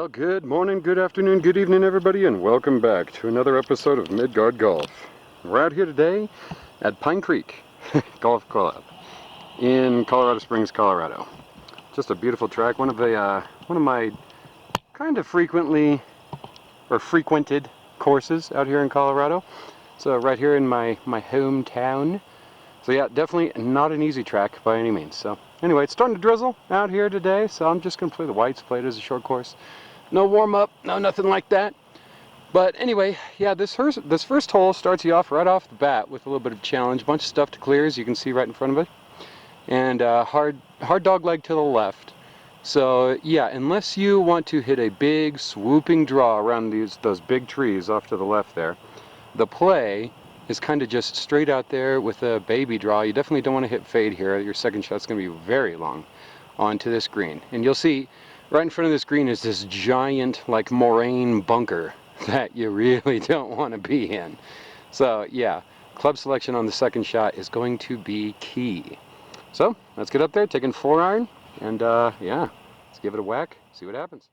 Well, good morning, good afternoon, good evening, everybody, and welcome back to another episode of Midgard Golf. We're out here today at Pine Creek Golf Club in Colorado Springs, Colorado. Just a beautiful track. One of my kind of frequented courses out here in Colorado. So right here in my hometown. So yeah, definitely not an easy track by any means. So anyway, it's starting to drizzle out here today, so I'm just going to play the whites, play it as a short course. No warm-up, no nothing like that. But anyway, yeah, this first hole starts you off right off the bat with a little bit of challenge. A bunch of stuff to clear, as you can see right in front of it. And hard dog leg to the left. So yeah, unless you want to hit a big swooping draw around those big trees off to the left there, the play is kind of just straight out there with a baby draw. You definitely don't want to hit fade here. Your second shot's going to be very long onto this green. And you'll see right in front of this green is this giant like moraine bunker that you really don't want to be in. So yeah, club selection on the second shot is going to be key. So let's get up there, taking 4-iron, and yeah, let's give it a whack, see what happens.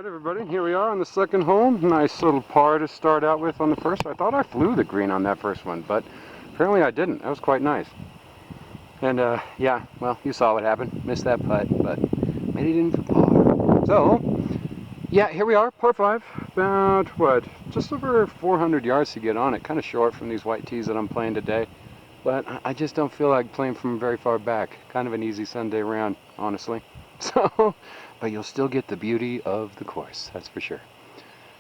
Everybody, here we are on the second hole. Nice little par to start out with on the first. I thought I flew the green on that first one, but apparently I didn't. That was quite nice. And yeah, well, you saw what happened. Missed that putt, but made it in for par. So yeah, here we are, par 5. About what, just over 400 yards to get on it. Kind of short from these white tees that I'm playing today, but I just don't feel like playing from very far back. Kind of an easy Sunday round, honestly. So, but you'll still get the beauty of the course, that's for sure.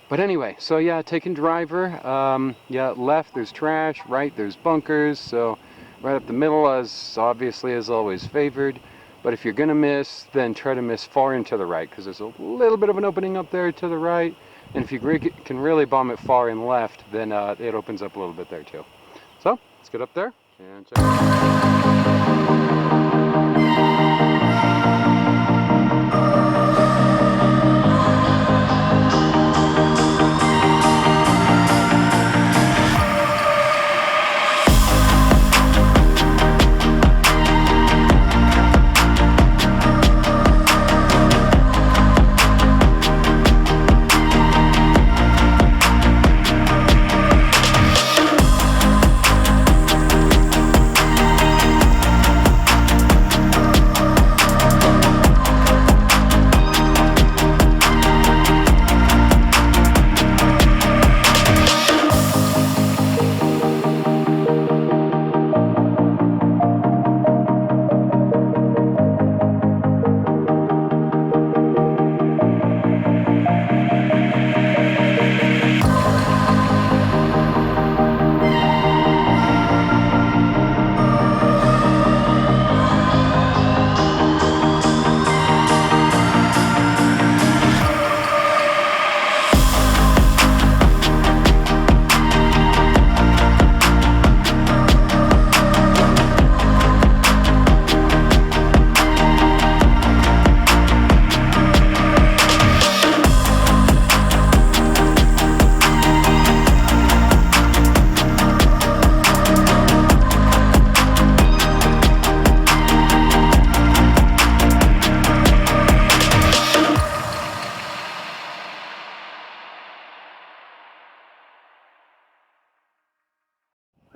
But anyway, so yeah, taking driver, yeah, left there's trash, right there's bunkers, so right up the middle is obviously as always favored. But if you're gonna miss, then try to miss far into the right, because there's a little bit of an opening up there to the right, and if you can really bomb it far and left, then it opens up a little bit there too. So let's get up there and check it out.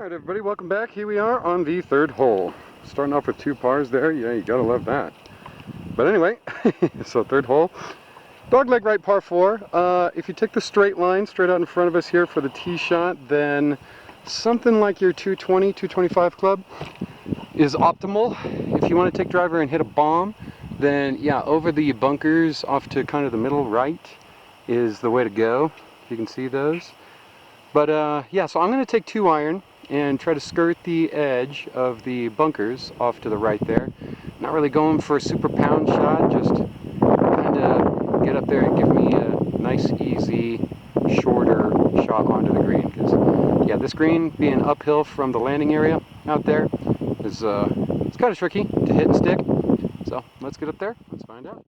Alright everybody, welcome back. Here we are on the third hole. Starting off with 2 pars there, yeah, you gotta love that. But anyway, so third hole. Dogleg right par 4. If you take the straight line straight out in front of us here for the tee shot, then something like your 220, 225 club is optimal. If you want to take driver and hit a bomb, then yeah, over the bunkers off to kind of the middle right is the way to go. You can see those. But yeah, so I'm going to take 2 iron and try to skirt the edge of the bunkers off to the right there. Not really going for a super pound shot, just kind of get up there and give me a nice, easy, shorter shot onto the green. Because yeah, this green being uphill from the landing area out there is it's kind of tricky to hit and stick. So let's get up there. Let's find out.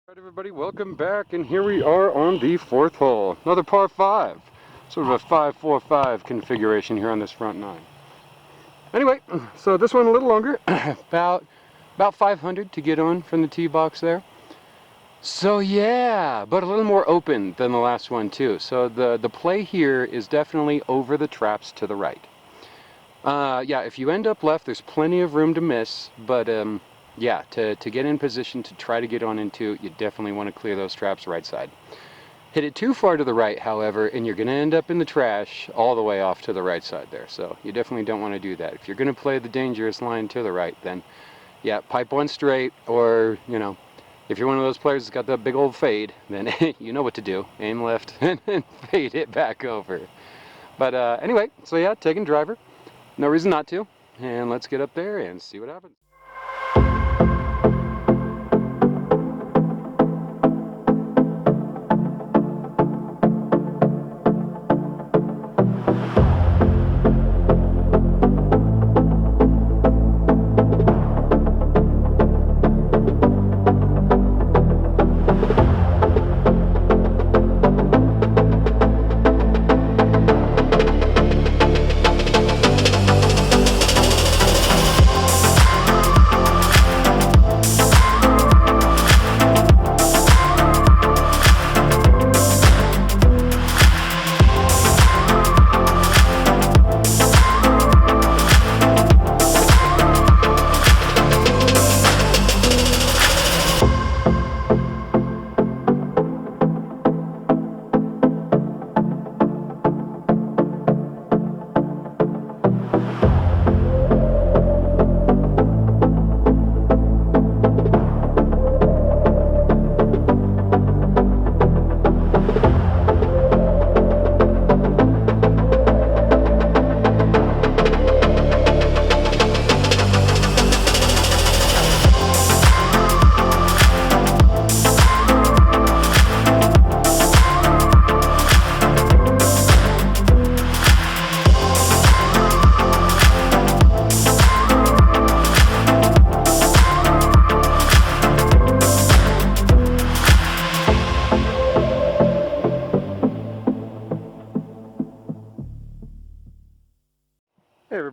Alright everybody, welcome back, and here we are on the 4th hole. Another par 5. Sort of a 5-4-5 configuration here on this front 9. Anyway, so this one a little longer, about 500 to get on from the tee box there. So yeah, but a little more open than the last one too. So the play here is definitely over the traps to the right. Yeah, if you end up left, there's plenty of room to miss, but yeah, to get in position to try to get on into, you definitely want to clear those traps right side. Hit it too far to the right, however, and you're going to end up in the trash all the way off to the right side there. So you definitely don't want to do that. If you're going to play the dangerous line to the right, then yeah, pipe one straight, or, you know, if you're one of those players that's got that big old fade, then you know what to do. Aim left and fade it back over. But anyway, so yeah, taking driver. No reason not to. And let's get up there and see what happens.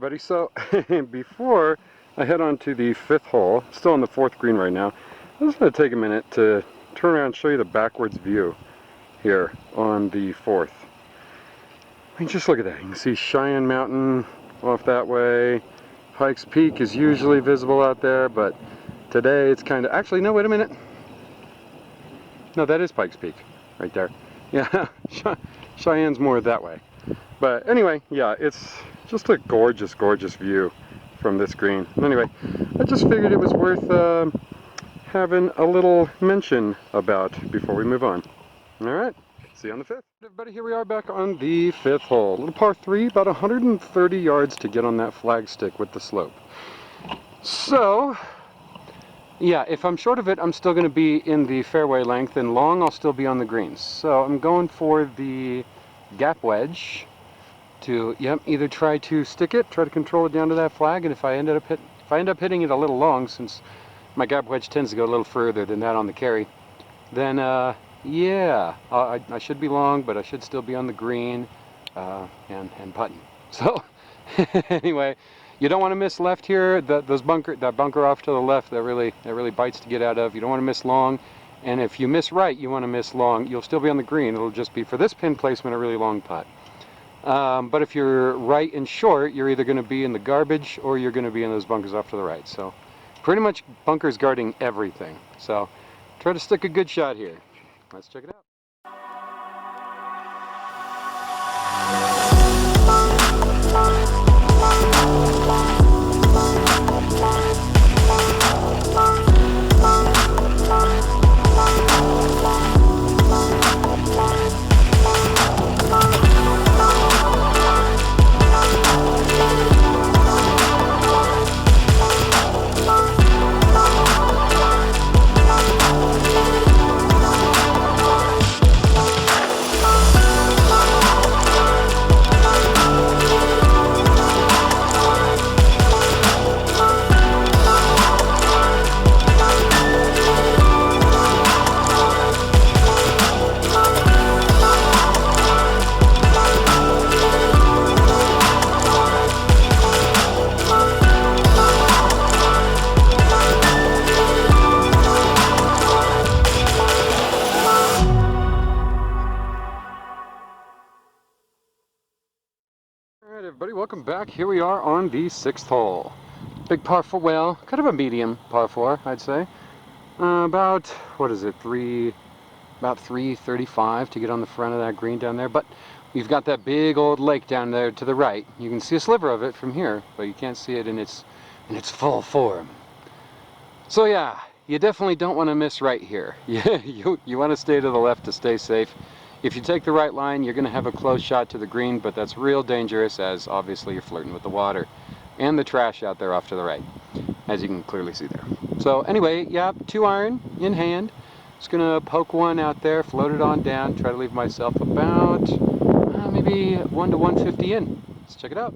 everybody. So before I head on to the 5th hole, still on the 4th green right now, I'm just going to take a minute to turn around and show you the backwards view here on the 4th. I mean, just look at that. You can see Cheyenne Mountain off that way. Pikes Peak is usually visible out there, but today it's kind of... Actually, no, wait a minute. No, that is Pikes Peak right there. Yeah, Cheyenne's more that way. But anyway, yeah, it's just a gorgeous, gorgeous view from this green. Anyway, I just figured it was worth having a little mention about before we move on. All right, see you on the 5th. Everybody, here we are back on the 5th hole. Little par 3, about 130 yards to get on that flagstick with the slope. So, yeah, if I'm short of it, I'm still going to be in the fairway length, and long, I'll still be on the greens. So I'm going for the gap wedge to, either try to stick it, try to control it down to that flag, and if I end up hitting it a little long, since my gap wedge tends to go a little further than that on the carry, then yeah, I should be long, but I should still be on the green and putting. So anyway, you don't want to miss left here. That bunker off to the left, that really bites to get out of. You don't want to miss long, and if you miss right, you want to miss long. You'll still be on the green. It'll just be, for this pin placement, a really long putt. But if you're right and short, you're either going to be in the garbage or you're going to be in those bunkers off to the right. So pretty much bunkers guarding everything. So try to stick a good shot here. Let's check it out. Alright everybody, welcome back. Here we are on the 6th hole. Big par 4, well, kind of a medium par 4, I'd say. About, what is it, about 335 to get on the front of that green down there. But we've got that big old lake down there to the right. You can see a sliver of it from here, but you can't see it in its full form. So yeah, you definitely don't want to miss right here. You want to stay to the left to stay safe. If you take the right line, you're going to have a close shot to the green, but that's real dangerous, as obviously you're flirting with the water and the trash out there off to the right, as you can clearly see there. So anyway, yeah, 2 iron in hand. Just going to poke one out there, float it on down, try to leave myself about maybe 1 to 150 in. Let's check it out.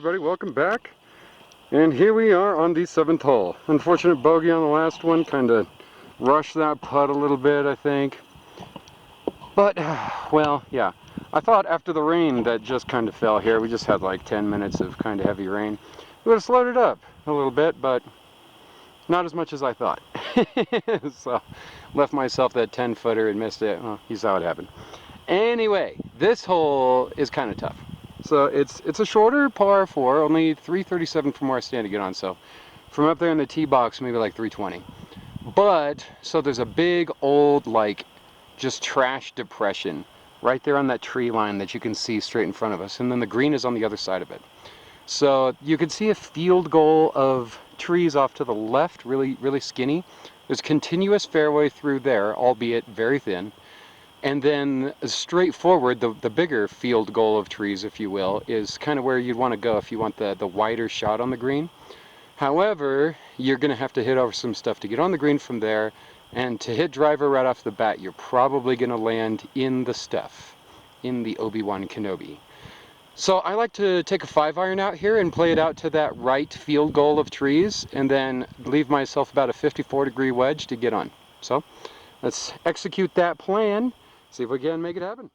everybody, welcome back. And here we are on the 7th hole. Unfortunate bogey on the last one, kind of rushed that putt a little bit, I think. But, well, yeah. I thought after the rain that just kind of fell here, we just had like 10 minutes of kind of heavy rain, we would have slowed it up a little bit, but not as much as I thought. So, left myself that 10-footer and missed it. Well, you saw what happened. Anyway, this hole is kind of tough. So it's a shorter par 4, only 337 from where I stand to get on. So from up there in the tee box, maybe like 320. But, so there's a big old, like, just trash depression right there on that tree line that you can see straight in front of us. And then the green is on the other side of it. So you can see a field goal of trees off to the left, really, really skinny. There's continuous fairway through there, albeit very thin. And then straight forward, the bigger field goal of trees, if you will, is kind of where you'd want to go if you want the wider shot on the green. However, you're going to have to hit over some stuff to get on the green from there. And to hit driver right off the bat, you're probably going to land in the stuff, in the Obi-Wan Kenobi. So I like to take a 5-iron out here and play it out to that right field goal of trees, and then leave myself about a 54-degree wedge to get on. So let's execute that plan. See if we can make it happen.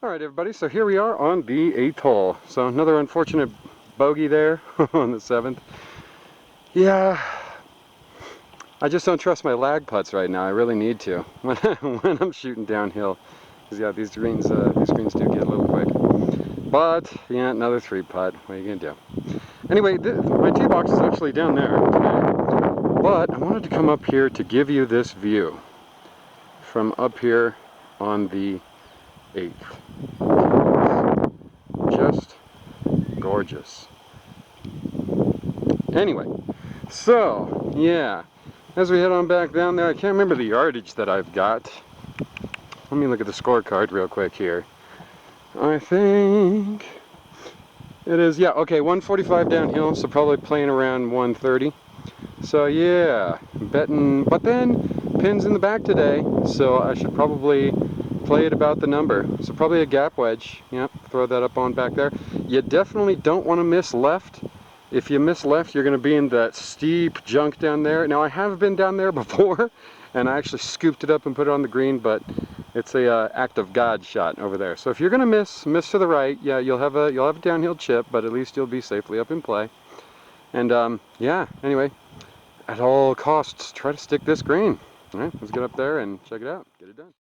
Alright everybody, so here we are on the 8th hole. So another unfortunate bogey there on the 7th. Yeah, I just don't trust my lag putts right now. I really need to when I'm shooting downhill. Because yeah, these greens do get a little quick. But, yeah, another 3-putt. What are you going to do? Anyway, my tee box is actually down there today. But I wanted to come up here to give you this view from up here on the 8th. Just gorgeous. Anyway, so yeah, as we head on back down there, I can't remember the yardage that I've got. Let me look at the scorecard real quick here. I think it is, yeah, okay, 145 downhill, so probably playing around 130. So yeah, betting, but then pins in the back today, so I should probably play it about the number. So probably a gap wedge. Yep, throw that up on back there. You definitely don't want to miss left. If you miss left, you're going to be in that steep junk down there. Now I have been down there before, and I actually scooped it up and put it on the green, but it's a act of God shot over there. So if you're going to miss to the right, yeah, you'll have a downhill chip, but at least you'll be safely up in play. And yeah, anyway, at all costs, try to stick this green. All right, let's get up there and check it out. Get it done.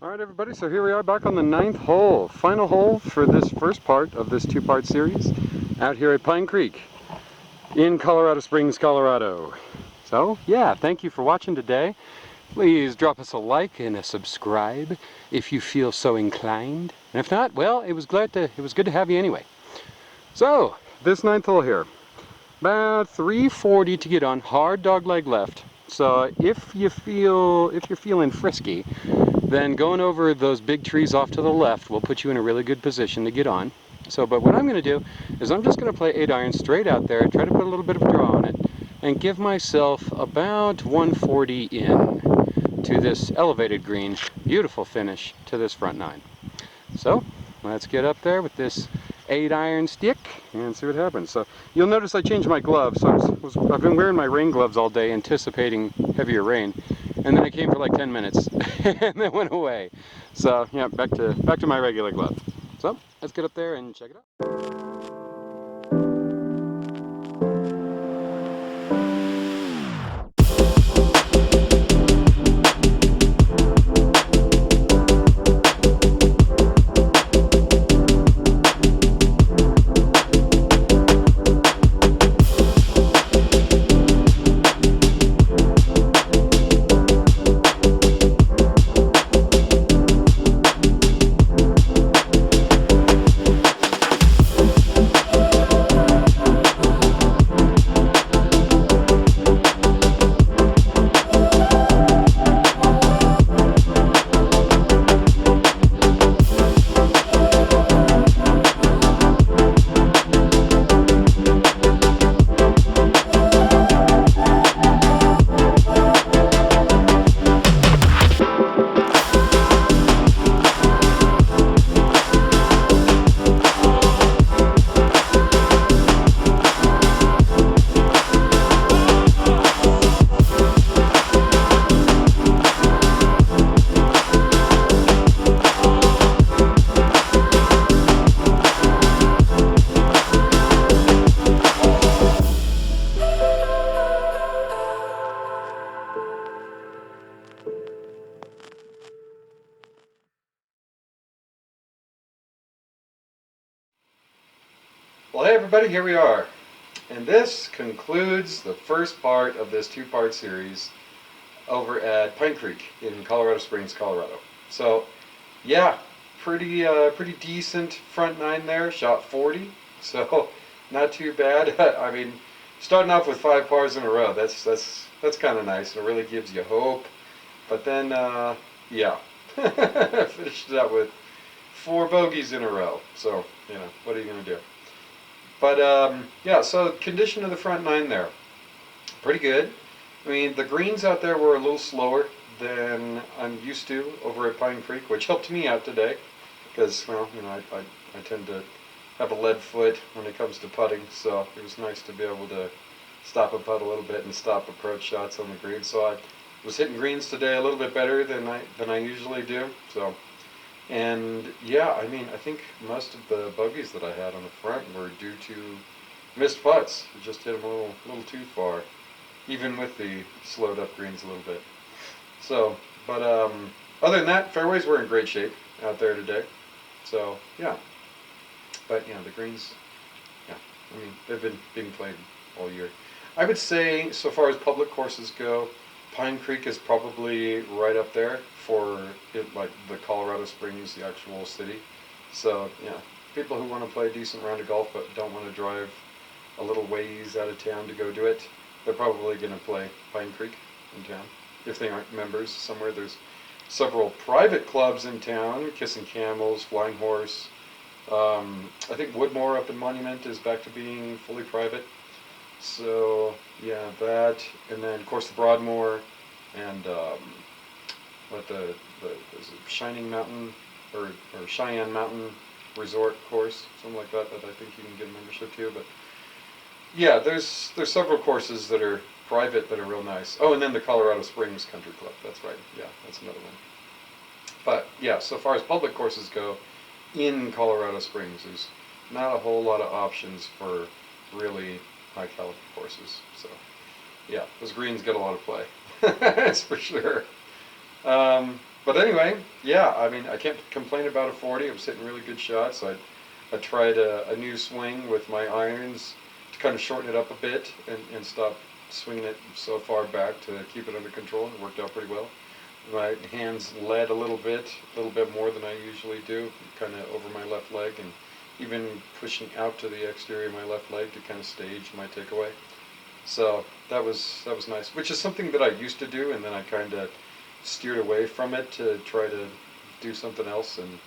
Alright everybody, so here we are back on the 9th hole, final hole for this first part of this two-part series, out here at Pine Creek in Colorado Springs, Colorado. So yeah, thank you for watching today. Please drop us a like and a subscribe if you feel so inclined. And if not, well, it was good to have you anyway. So, this 9th hole here, about 340 to get on, hard dog leg left. So if you're feeling frisky, then going over those big trees off to the left will put you in a really good position to get on. So, but what I'm going to do is I'm just going to play 8 iron straight out there, try to put a little bit of draw on it, and give myself about 140 in to this elevated green. Beautiful finish to this front 9. So, let's get up there with this 8 iron stick and see what happens. So, you'll notice I changed my gloves. So I've been wearing my rain gloves all day, anticipating heavier rain. And then it came for like 10 minutes and then went away. So yeah, back to my regular glove. So let's get up there and check it out. Well, hey everybody, here we are. And this concludes the first part of this two-part series over at Pine Creek in Colorado Springs, Colorado. So, yeah, pretty decent front 9 there, shot 40, so not too bad. I mean, starting off with 5 pars in a row, that's kind of nice, and it really gives you hope. But then, yeah, finished it out with 4 bogeys in a row, so, you know, what are you going to do? But yeah, so condition of the front 9 there, pretty good. I mean, the greens out there were a little slower than I'm used to over at Pine Creek, which helped me out today, because, well, you know, I tend to have a lead foot when it comes to putting, so it was nice to be able to stop a putt a little bit and stop approach shots on the greens. So I was hitting greens today a little bit better than I usually do. So. And yeah, I mean, I think most of the bogeys that I had on the front were due to missed putts. I just hit them a little too far, even with the slowed up greens a little bit. So, but other than that, fairways were in great shape out there today. So yeah, but yeah, the greens, yeah, I mean, they've been being played all year. I would say, so far as public courses go, Pine Creek is probably right up there for it, like the Colorado Springs, the actual city. So yeah, people who want to play a decent round of golf but don't want to drive a little ways out of town to go do it, they're probably going to play Pine Creek in town. If they aren't members somewhere, there's several private clubs in town, Kissing Camels, Flying Horse. I think Woodmore up in Monument is back to being fully private. So yeah, that, and then of course the Broadmoor, and what the is it Shining Mountain or Cheyenne Mountain Resort course, something like that I think you can get a membership to. But yeah, there's several courses that are private that are real nice. Oh, and then the Colorado Springs Country Club. That's right. Yeah, that's another one. But yeah, so far as public courses go, in Colorado Springs, there's not a whole lot of options for really high caliber courses. So yeah, those greens get a lot of play. That's for sure. But anyway, yeah, I mean, I can't complain about a 40. I was hitting really good shots. I tried a new swing with my irons to kind of shorten it up a bit and stop swinging it so far back to keep it under control. It worked out pretty well. My hands led a little bit more than I usually do, kind of over my left leg, and even pushing out to the exterior of my left leg to kind of stage my takeaway. So that was nice, which is something that I used to do, and then I kind of steered away from it to try to do something else, and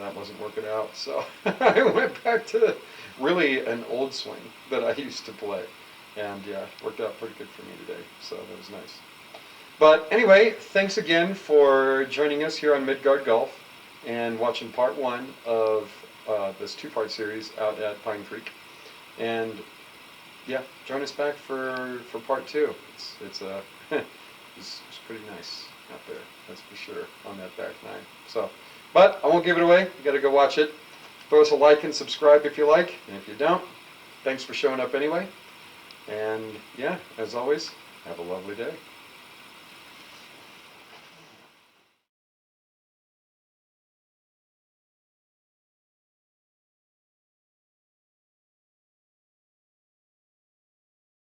that wasn't working out. So I went back to really an old swing that I used to play, and yeah, it worked out pretty good for me today. So that was nice. But anyway, thanks again for joining us here on Midgard Golf and watching part 1 of this 2-part series out at Pine Creek. And yeah, join us back for part 2. It's pretty nice out there, that's for sure, on that back 9. So, but I won't give it away. You got to go watch it. Throw us a like and subscribe if you like, and if you don't, thanks for showing up anyway. And yeah, as always, have a lovely day.